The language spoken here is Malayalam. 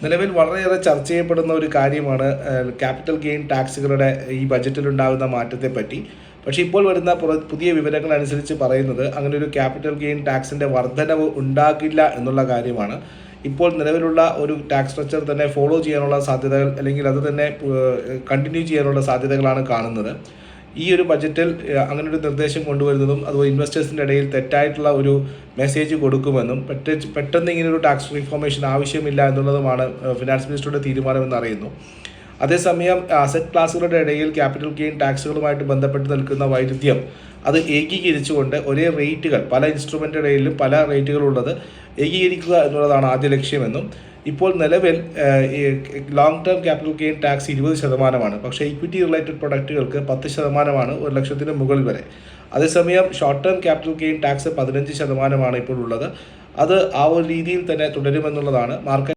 നിലവിൽ വളരെയേറെ ചർച്ച ചെയ്യപ്പെടുന്ന ഒരു കാര്യമാണ് ക്യാപിറ്റൽ ഗെയിൻ ടാക്സുകളുടെ ഈ ബജറ്റിലുണ്ടാകുന്ന മാറ്റത്തെ പറ്റി. പക്ഷേ ഇപ്പോൾ വരുന്ന പുതിയ വിവരങ്ങൾ അനുസരിച്ച് പറയുന്നത് അങ്ങനെ ഒരു ക്യാപിറ്റൽ ഗെയിൻ ടാക്സിൻ്റെ വർധനവ് ഉണ്ടാകില്ല എന്നുള്ള കാര്യമാണ്. ഇപ്പോൾ നിലവിലുള്ള ഒരു ടാക്സ് സ്ട്രക്ചർ തന്നെ ഫോളോ ചെയ്യാനുള്ള സാധ്യതകൾ, അല്ലെങ്കിൽ അത് തന്നെ കണ്ടിന്യൂ ചെയ്യാനുള്ള സാധ്യതകളാണ് കാണുന്നത്. ഈ ഒരു ബജറ്റിൽ അങ്ങനെ ഒരു നിർദ്ദേശം കൊണ്ടുവരുന്നതും അതുപോലെ ഇൻവെസ്റ്റേഴ്സിൻ്റെ ഇടയിൽ തെറ്റായിട്ടുള്ള ഒരു മെസ്സേജ് കൊടുക്കുമെന്നും പെട്ടെന്ന് ഇങ്ങനൊരു ടാക്സ് റീഫോർമേഷൻ ആവശ്യമില്ല എന്നുള്ളതുമാണ് ഫിനാൻസ് മിനിസ്റ്ററുടെ തീരുമാനമെന്ന് അറിയുന്നു. അതേസമയം അസറ്റ് ക്ലാസുകളുടെ ഇടയിൽ ക്യാപിറ്റൽ ഗെയിൻ ടാക്സുകളുമായിട്ട് ബന്ധപ്പെട്ട് നിൽക്കുന്ന വൈരുദ്ധ്യം അത് ഏകീകരിച്ചുകൊണ്ട് ഒരേ റേറ്റുകൾ, പല ഇൻസ്ട്രുമെൻ്റിനിടയിലും പല റേറ്റുകളുള്ളത് ഏകീകരിക്കുക എന്നുള്ളതാണ് ആദ്യ ലക്ഷ്യമെന്നും, ഇപ്പോൾ നിലവിൽ long term capital gain tax 20%, പക്ഷേ ഇക്വിറ്റി റിലേറ്റഡ് പ്രൊഡക്റ്റുകൾക്ക് 10%, 1 ലക്ഷത്തിന് മുകളിൽ വരെ. അതേസമയം short term capital gain tax 15% ഇപ്പോൾ ഉള്ളത്. അത് ആ ഒരു രീതിയിൽ തന്നെ തുടരുമെന്നുള്ളതാണ് മാർക്കറ്റ്